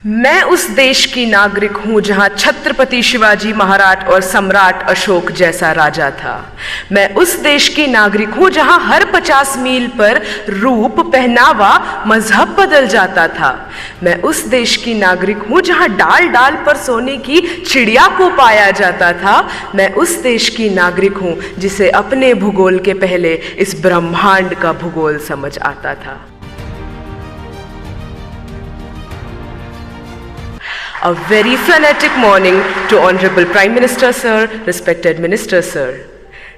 मैं उस देश की नागरिक हूं जहां छत्रपति शिवाजी महाराज और सम्राट अशोक जैसा राजा था। मैं उस देश की नागरिक हूं जहां हर 50 मील पर रूप, पहनावा, मजहब बदल जाता था। मैं उस देश की नागरिक हूं जहां डाल डाल पर सोने की चिड़िया को पाया जाता था। मैं उस देश की नागरिक हूं जिसे अपने भूगोल के पहले इस ब्रह्मांड का भूगोल समझ आता था। A very frenetic morning to Honorable Prime Minister Sir, respected Minister Sir.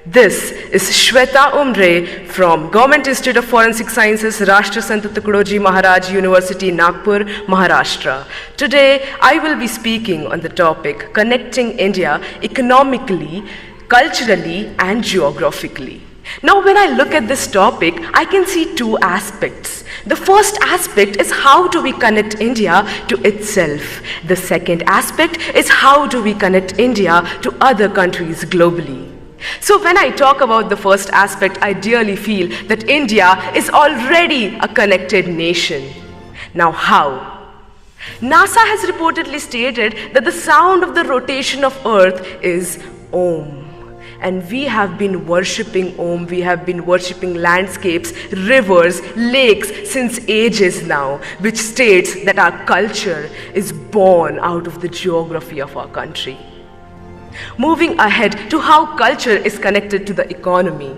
This is Shweta Umre from Government Institute of Forensic Sciences, Rashtra Sant Tukadoji Maharaj University, Nagpur, Maharashtra. Today, I will be speaking on the topic connecting India economically, culturally and geographically. Now, when I look at this topic, I can see two aspects. The first aspect is how do we connect India to itself. The second aspect is how do we connect India to other countries globally. So when I talk about the first aspect, I dearly feel that India is already a connected nation. Now how? NASA has reportedly stated that the sound of the rotation of Earth is Om. And we have been worshipping Om, we have been worshipping landscapes, rivers, lakes since ages now, which states that our culture is born out of the geography of our country. Moving ahead to how culture is connected to the economy.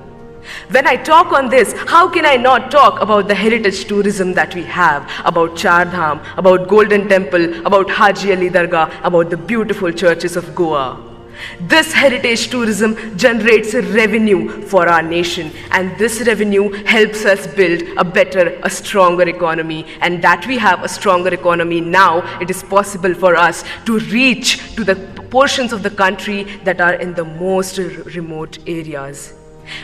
When I talk on this, how can I not talk about the heritage tourism that we have, about Char Dham, about Golden Temple, about Haji Ali Dargah, about the beautiful churches of Goa. This heritage tourism generates revenue for our nation, and this revenue helps us build a better, a stronger economy. And that we have a stronger economy now, it is possible for us to reach to the portions of the country that are in the most remote areas.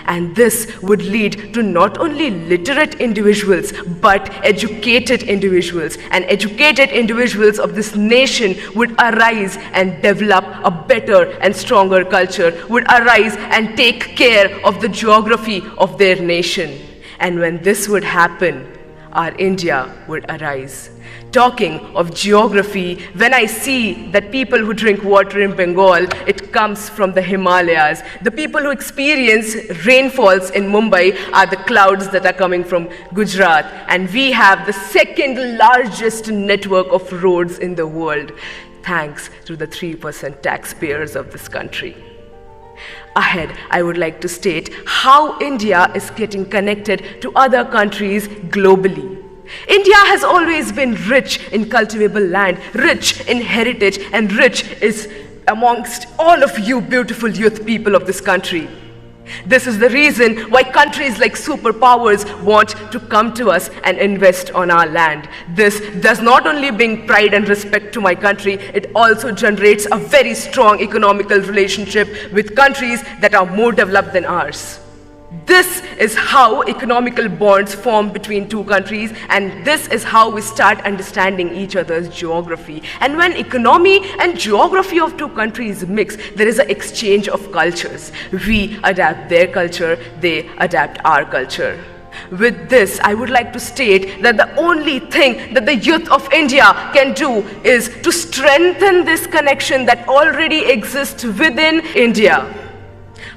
And this would lead to not only literate individuals, but educated individuals. And educated individuals of this nation would arise and develop a better and stronger culture, would arise and take care of the geography of their nation. And when this would happen, our India would arise. Talking of geography, when I see that people who drink water in Bengal, it comes from the Himalayas. The people who experience rainfalls in Mumbai are the clouds that are coming from Gujarat. And we have the second largest network of roads in the world, thanks to the 3% taxpayers of this country. Ahead, I would like to state how India is getting connected to other countries globally. India has always been rich in cultivable land, rich in heritage, and rich is amongst all of you beautiful youth people of this country. This is the reason why countries like superpowers want to come to us and invest on our land. This does not only bring pride and respect to my country, it also generates a very strong economical relationship with countries that are more developed than ours. This is how economical bonds form between two countries, and this is how we start understanding each other's geography. And when economy and geography of two countries mix, there is an exchange of cultures. We adapt their culture, they adapt our culture. With this, I would like to state that the only thing that the youth of India can do is to strengthen this connection that already exists within India.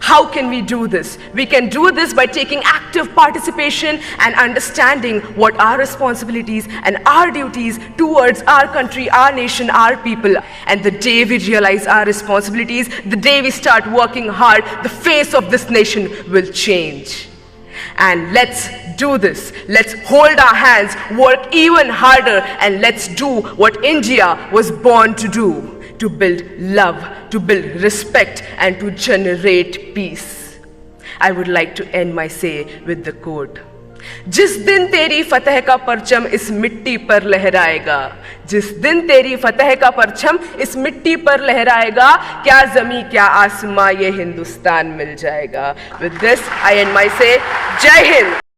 How can we do this? We can do this by taking active participation and understanding what our responsibilities and our duties towards our country, our nation, our people. And the day we realize our responsibilities, the day we start working hard, the face of this nation will change. And let's do this. Let's hold our hands, work even harder, and let's do what India was born to do. To build love, to build respect, and to generate peace. I would like to end my say with the quote. जिस दिन तेरी फतह का परचम इस मिट्टी पर लहराएगा, जिस दिन तेरी फतह का परचम इस मिट्टी पर लहराएगा, क्या ज़मीं क्या आसमां ये हिंदुस्तान मिल जाएगा. With this, I end my say. जय हिंद.